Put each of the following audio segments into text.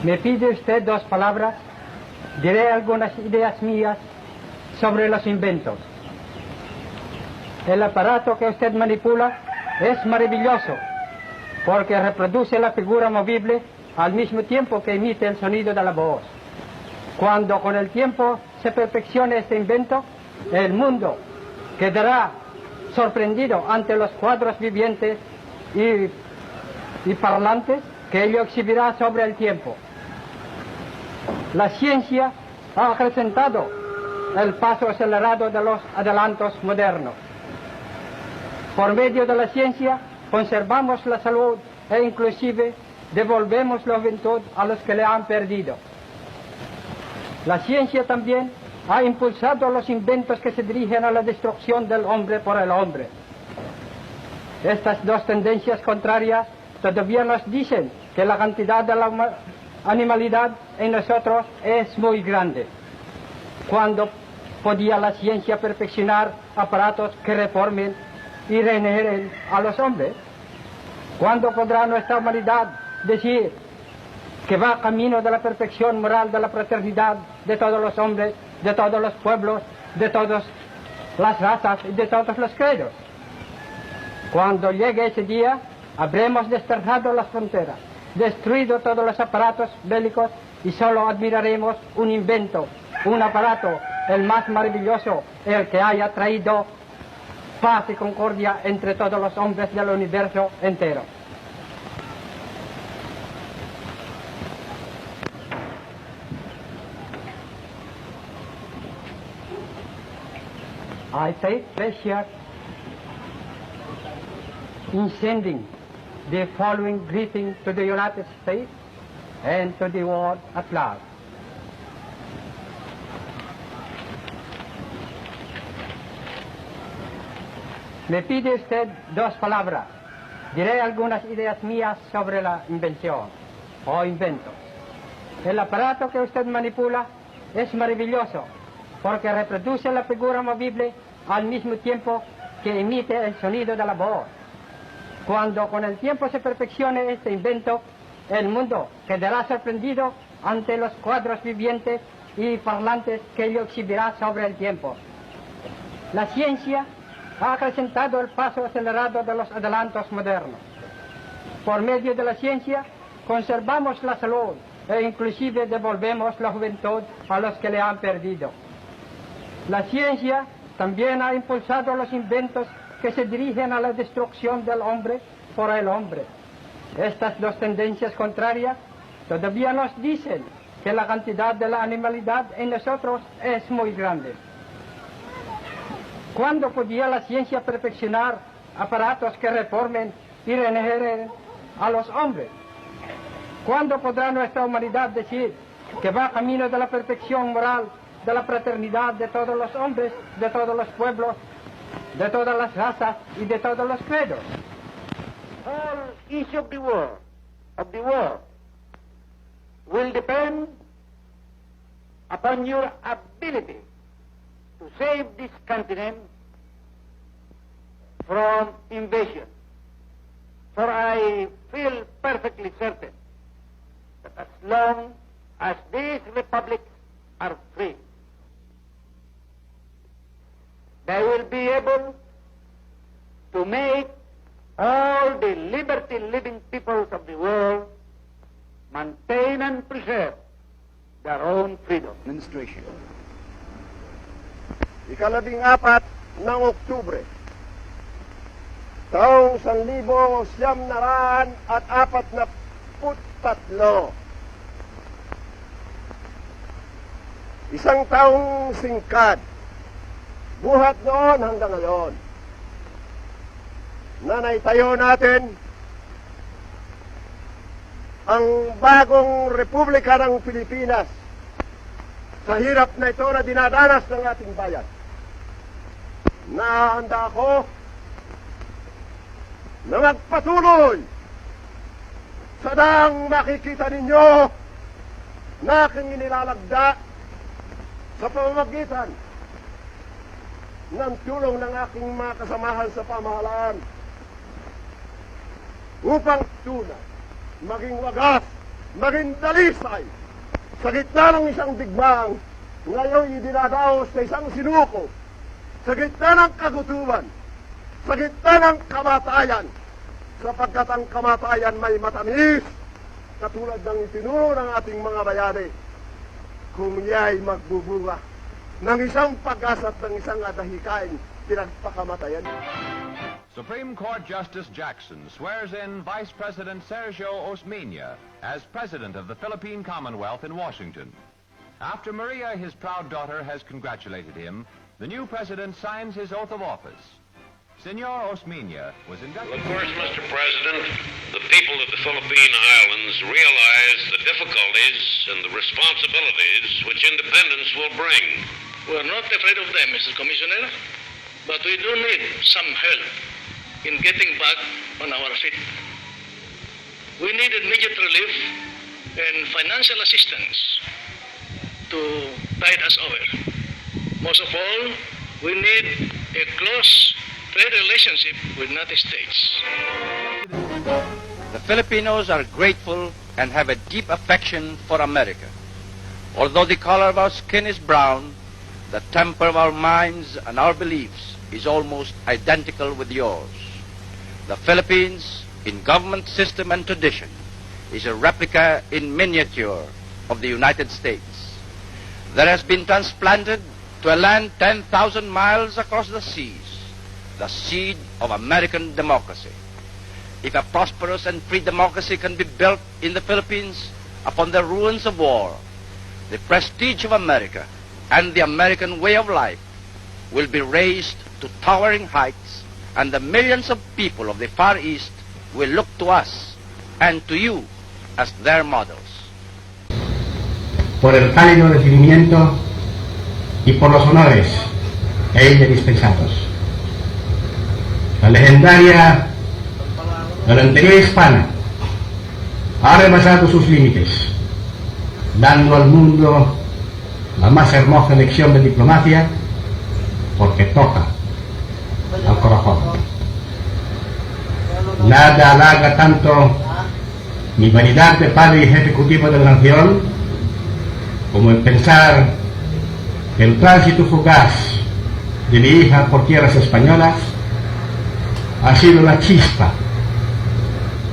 Me pide usted 2 palabras, diré algunas ideas mías sobre los inventos. El aparato que usted manipula es maravilloso, porque reproduce la figura movible al mismo tiempo que emite el sonido de la voz. Cuando con el tiempo se perfeccione este invento, el mundo quedará sorprendido ante los cuadros vivientes y parlantes que ello exhibirá sobre el tiempo. La ciencia ha acrecentado el paso acelerado de los adelantos modernos. Por medio de la ciencia conservamos la salud e inclusive devolvemos la juventud a los que le han perdido. La ciencia también ha impulsado los inventos que se dirigen a la destrucción del hombre por el hombre. Estas 2 tendencias contrarias todavía nos dicen que la cantidad de la animalidad en nosotros es muy grande. ¿Cuándo podía la ciencia perfeccionar aparatos que reformen y regeneren a los hombres? ¿Cuándo podrá nuestra humanidad decir que va camino de la perfección moral de la fraternidad de todos los hombres, de todos los pueblos, de todas las razas y de todos los credos? Cuando llegue ese día, habremos desterrado las fronteras, destruido todos los aparatos bélicos y solo admiraremos un invento, un aparato, el más maravilloso, el que haya traído paz y concordia entre todos los hombres del universo entero. I take pleasure in sending the following greeting to the United States and to the world at large. Me pide usted 2 palabras. Diré algunas ideas mías sobre la invención o inventos. El aparato que usted manipula es maravilloso porque reproduce la figura movible al mismo tiempo que emite el sonido de la voz. Cuando con el tiempo se perfeccione este invento, el mundo quedará sorprendido ante los cuadros vivientes y parlantes que ello exhibirá sobre el tiempo. La ciencia ha acrecentado el paso acelerado de los adelantos modernos. Por medio de la ciencia conservamos la salud e inclusive devolvemos la juventud a los que le han perdido. La ciencia también ha impulsado los inventos que se dirigen a la destrucción del hombre por el hombre. Estas 2 tendencias contrarias todavía nos dicen que la cantidad de la animalidad en nosotros es muy grande. ¿Cuándo podía la ciencia perfeccionar aparatos que reformen y regeneren a los hombres? ¿Cuándo podrá nuestra humanidad decir que va camino de la perfección moral, de la fraternidad de todos los hombres, de todos los pueblos, de todas las razas y de todos los credos? All issue of the world will depend upon your ability to save this continent from invasion. For I feel perfectly certain that as long as these republics are free, they will be able to make all the liberty-living peoples of the world maintain and preserve their own freedom. Administration. 14 ng Oktubre, taong 1943. Isang taong singkad, buhat noon hanggang ngayon, na naitayo natin ang bagong Republika ng Pilipinas sa hirap na ito na dinadanas ng ating bayan. Nahanda ako na magpatuloy sa daang makikita ninyo na aking inilalagda sa pamamagitan ng tulong ng aking mga kasamahan sa pamahalaan upang tunay maging wagas maging dalisay sa gitna ng isang digmaan, ngayon idinadaos sa isang sinuko, sa gitna ng kagutuman, sa gitna ng kamatayan, sapagkat ang kamatayan may matamis, katulad ng itinuro ng ating mga bayani, kung iya'y magbubunga ng isang pag-asa at ng isang adahikain, pinagpakamatayan. Supreme Court Justice Jackson swears in Vice President Sergio Osmeña as President of the Philippine Commonwealth in Washington. After Maria, his proud daughter, has congratulated him, the new president signs his oath of office. Senor Osmeña was inducted... Of course, Mr. President, the people of the Philippine Islands realize the difficulties and the responsibilities which independence will bring. We're not afraid of them, Mr. Commissioner, but we do need some help in getting back on our feet. We need immediate relief and financial assistance to tide us over. Most of all, we need a close trade relationship with the United States. The Filipinos are grateful and have a deep affection for America. Although the color of our skin is brown, the temper of our minds and our beliefs is almost identical with yours. The Philippines, in government system and tradition, is a replica in miniature of the United States. That has been transplanted to a land 10,000 miles across the seas, the seed of American democracy. If a prosperous and free democracy can be built in the Philippines upon the ruins of war, the prestige of America and the American way of life will be raised to towering heights, and the millions of people of the Far East will look to us and to you as their models. Por el cálido recibimiento y por los honores a ella dispensados. La legendaria galantería hispana ha rebasado sus límites, dando al mundo la más hermosa lección de diplomacia, porque toca al corazón. Nada halaga tanto mi vanidad de padre y jefe ejecutivo de la nación como el pensar que el tránsito fugaz de mi hija por tierras españolas ha sido la chispa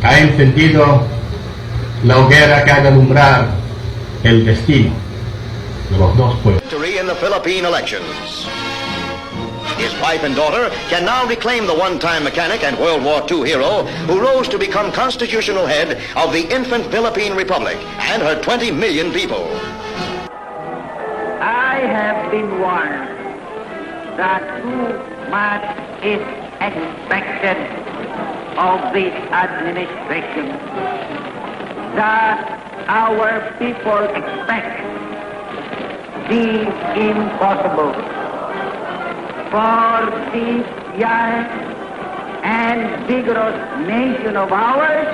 que ha encendido la hoguera que ha de alumbrar el destino de los dos pueblos. In the Philippine elections. His wife and daughter can now reclaim the one-time mechanic and World War II hero who rose to become constitutional head of the infant Philippine Republic and her 20 million people. I have been warned that too much is expected of this administration, that our people expect the impossible. For this young and vigorous nation of ours,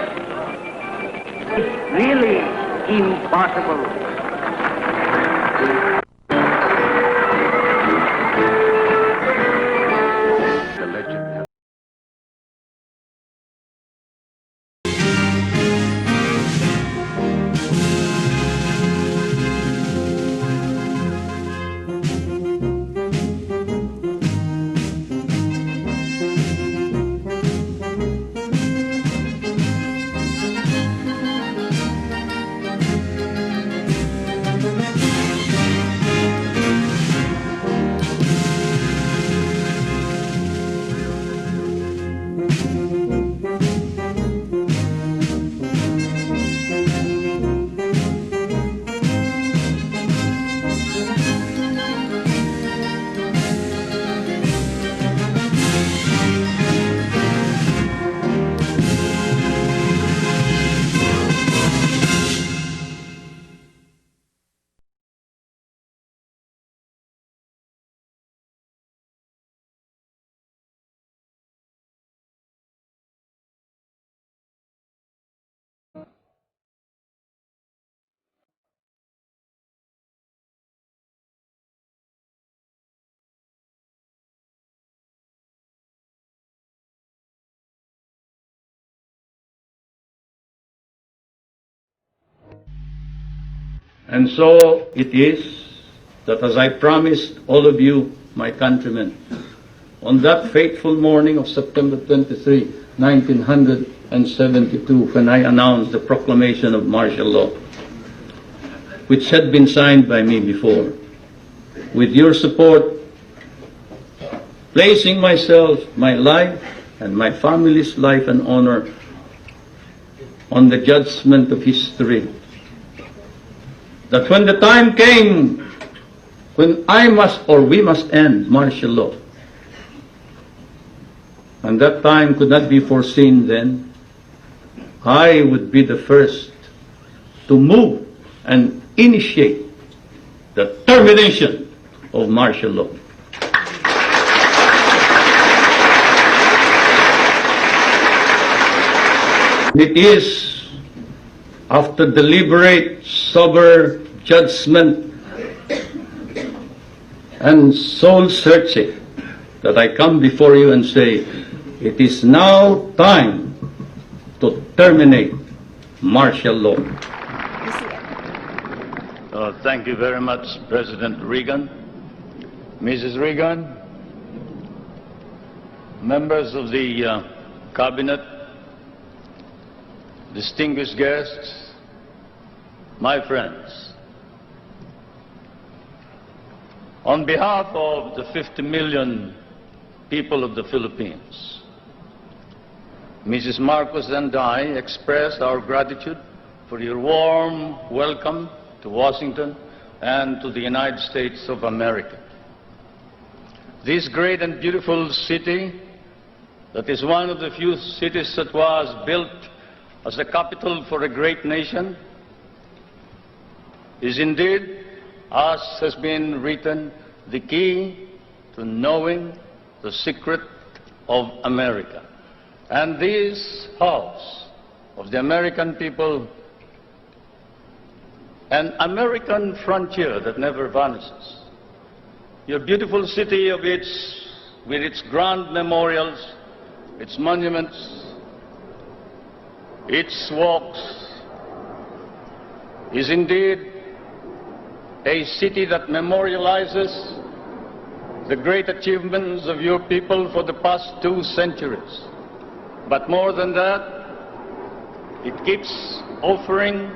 it's really impossible. And so it is that as I promised all of you, my countrymen, on that fateful morning of September 23, 1972, when I announced the proclamation of martial law, which had been signed by me before, with your support, placing myself, my life, and my family's life and honor on the judgment of history, that when the time came when we must end martial law, and that time could not be foreseen then, I would be the first to move and initiate the termination of martial law. It is after deliberate, sober judgment and soul searching that I come before you and say, it is now time to terminate martial law. Thank you very much, President Reagan. Mrs. Reagan, members of the Cabinet, distinguished guests, my friends, on behalf of the 50 million people of the Philippines, Mrs. Marcos and I express our gratitude for your warm welcome to Washington and to the United States of America. This great and beautiful city, that is one of the few cities that was built as a capital for a great nation, is indeed, as has been written, the key to knowing the secret of America. And this house of the American people, an American frontier that never vanishes. Your beautiful city with its grand memorials, its monuments, its walks, is indeed a city that memorializes the great achievements of your people for the past 2 centuries. But more than that, it keeps offering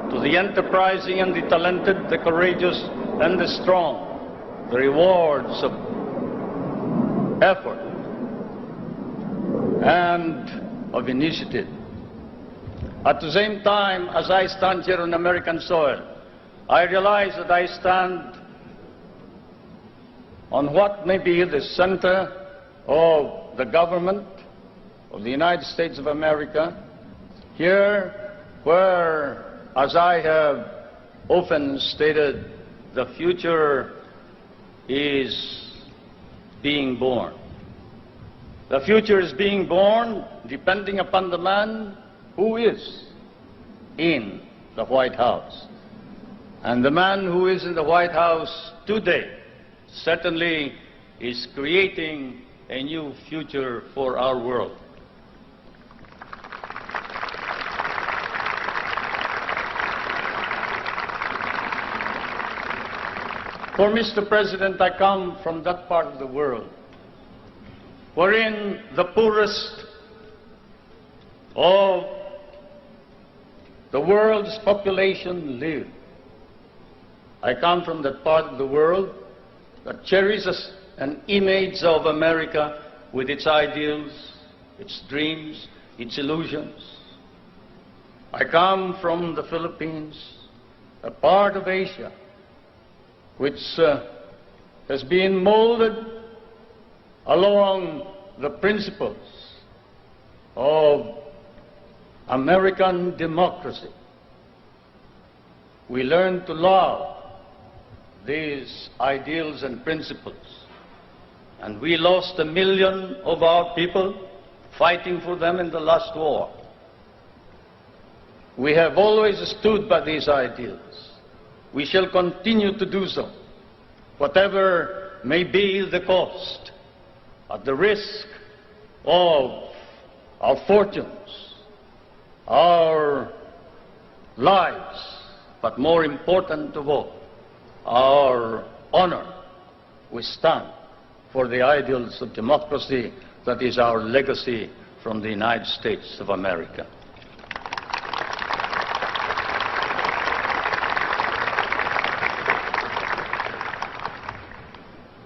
to the enterprising and the talented, the courageous and the strong, the rewards of effort and of initiative. At the same time, as I stand here on American soil, I realize that I stand on what may be the center of the government of the United States of America, here where, as I have often stated, the future is being born. The future is being born depending upon the man who is in the White House. And the man who is in the White House today certainly is creating a new future for our world. For Mr. President, I come from that part of the world wherein the poorest of the world's population live. I come from that part of the world that cherishes an image of America with its ideals, its dreams, its illusions. I come from the Philippines, a part of Asia which has been molded along the principles of American democracy. We learn to love these ideals and principles, and we lost 1 million of our people fighting for them in the last war. We have always stood by these ideals. We shall continue to do so, whatever may be the cost, at the risk of our fortunes, our lives, but more important of all, our honor. We stand for the ideals of democracy that is our legacy from the United States of America.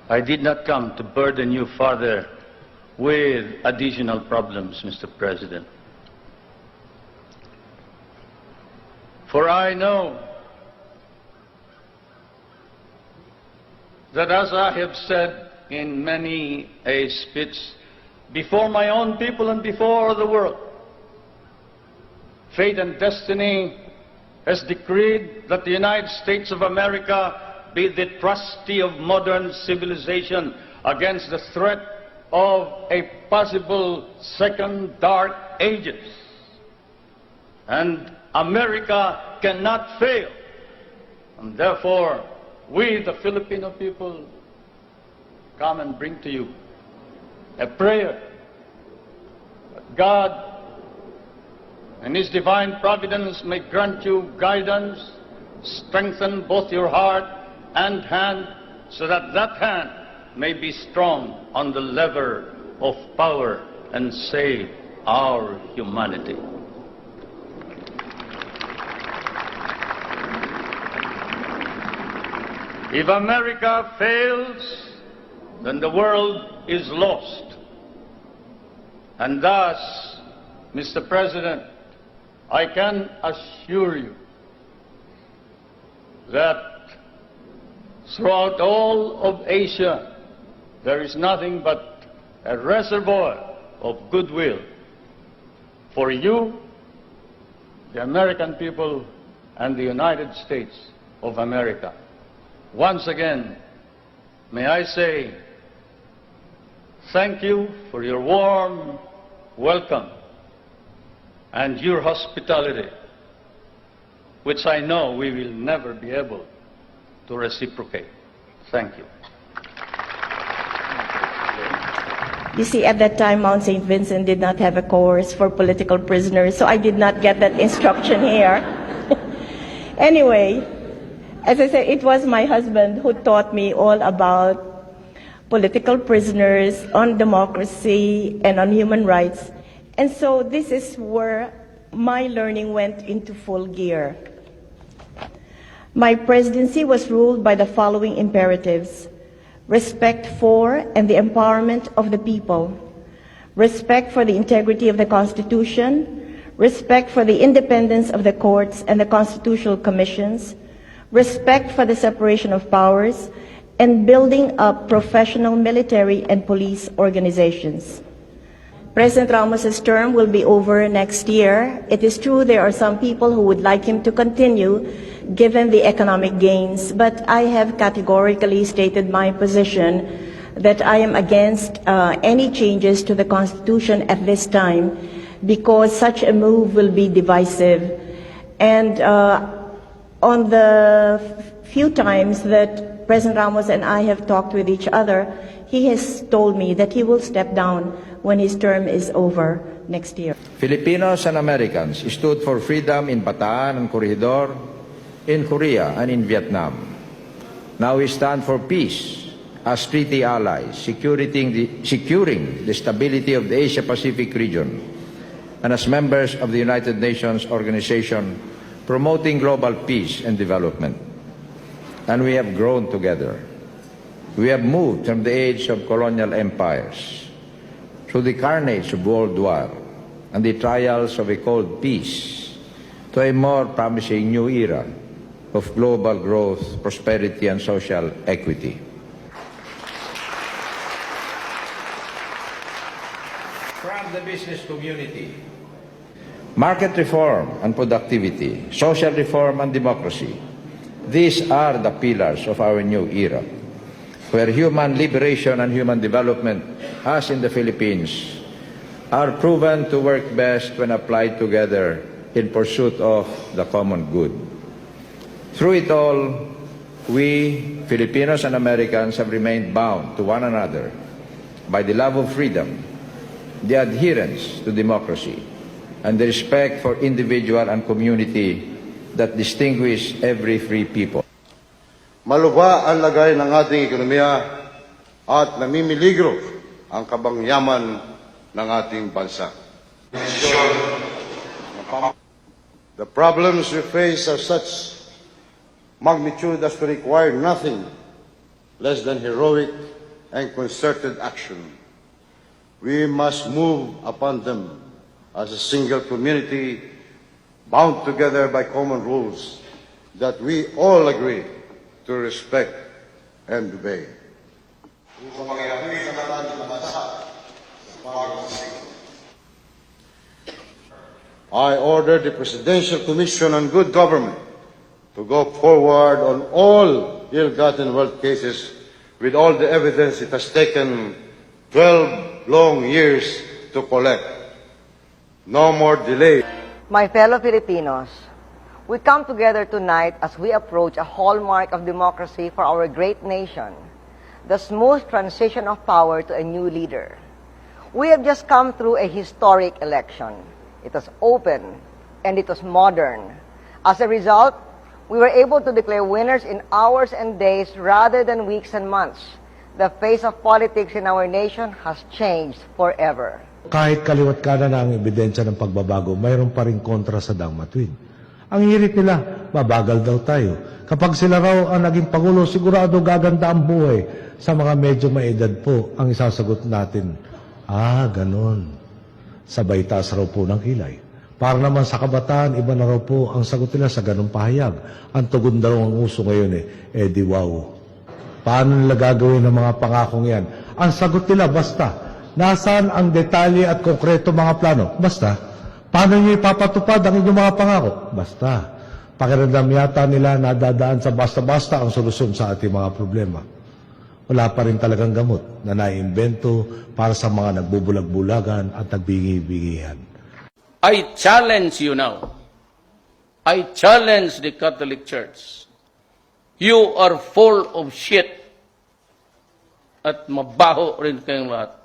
I did not come to burden you further with additional problems, Mr. President. For I know that, as I have said in many a speech before my own people and before the world, fate and destiny has decreed that the United States of America be the trustee of modern civilization against the threat of a possible second dark ages. And America cannot fail. And therefore, we, the Filipino people, come and bring to you a prayer that God, in His divine providence, may grant you guidance, strengthen both your heart and hand, so that that hand may be strong on the lever of power and save our humanity. If America fails, then the world is lost. And thus, Mr. President, I can assure you that throughout all of Asia, there is nothing but a reservoir of goodwill for you, the American people, and the United States of America. Once again, may I say thank you for your warm welcome and your hospitality, which I know we will never be able to reciprocate. Thank you. You see, at that time, Mount St. Vincent did not have a course for political prisoners, so I did not get that instruction here. Anyway, as I said, it was my husband who taught me all about political prisoners, on democracy, and on human rights. And so this is where my learning went into full gear. My presidency was ruled by the following imperatives: respect for and the empowerment of the people, respect for the integrity of the Constitution, respect for the independence of the courts and the constitutional commissions, respect for the separation of powers, and building up professional military and police organizations. President Ramos's term will be over next year. It is true there are some people who would like him to continue given the economic gains, but I have categorically stated my position that I am against any changes to the Constitution at this time because such a move will be divisive. And on the few times that President Ramos and I have talked with each other, he has told me that he will step down when his term is over next year. Filipinos and Americans stood for freedom in Bataan and Corregidor, in Korea and in Vietnam. Now we stand for peace as treaty allies, securing the stability of the Asia-Pacific region, and as members of the United Nations organization, promoting global peace and development. And we have grown together. We have moved from the age of colonial empires through the carnage of World War and the trials of a cold peace to a more promising new era of global growth, prosperity, and social equity. From the business community, market reform and productivity, social reform and democracy, these are the pillars of our new era, where human liberation and human development, as in the Philippines, are proven to work best when applied together in pursuit of the common good. Through it all, we, Filipinos and Americans, have remained bound to one another by the love of freedom, the adherence to democracy, and the respect for individual and community that distinguish every free people. Malubha ang lagay ng ating ekonomiya at namimiligro ang kabangyaman ng ating bansa. The problems we face are such magnitude as to require nothing less than heroic and concerted action. We must move upon them as a single community bound together by common rules that we all agree to respect and obey. I order the Presidential Commission on Good Government to go forward on all ill-gotten wealth cases with all the evidence it has taken 12 long years to collect. No more delay. My fellow Filipinos, we come together tonight as we approach a hallmark of democracy for our great nation, the smooth transition of power to a new leader. We have just come through a historic election. It was open and it was modern. As a result, we were able to declare winners in hours and days rather than weeks and months. The face of politics in our nation has changed forever. Kahit kaliwat kanan na ang ebidensya ng pagbabago, mayroon pa rin kontra sa dangmatwin. Ang hirit nila, mabagal daw tayo. Kapag sila raw ang naging Pangulo, sigurado gaganda ang buhay. Sa mga medyo maedad po, ang isasagot natin, ganon. Sabay taas raw po ng kilay. Para naman sa kabataan, iba na raw po ang sagot nila sa ganong pahayag. Ang tugon daw ang uso ngayon di wow. Paano nila gagawin ang mga pangakong yan? Ang sagot nila, basta. Nasaan ang detalye at konkreto mga plano? Basta. Paano niyo ipapatupad ang inyong mga pangako? Basta. Pakiramdam yata nila nadadaan sa basta-basta ang solusyon sa ating mga problema. Wala pa rin talagang gamot na naiimbento para sa mga nagbubulag-bulagan at nagbingi-bingihan. I challenge you now. I challenge the Catholic Church. You are full of shit. At mabaho rin kayong lahat.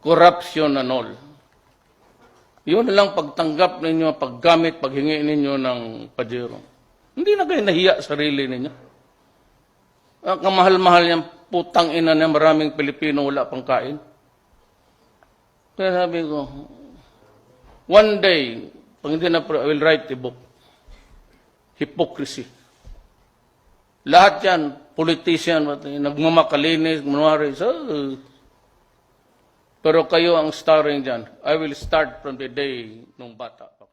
Corruption and all. Yun lang pagtanggap ninyo, paggamit, paghingi ninyo ng pajero. Hindi na kayo nahiya sa sarili ninyo. Kamahal-mahal yung putang ina na maraming Pilipino wala pang kain. Kaya sabi ko, one day, pag hindi na, I will write a book. Hypocrisy. Lahat yan, politician, nagmamakalinis, manwari. Pero kayo ang starring dyan. I will start from the day nung bata pa.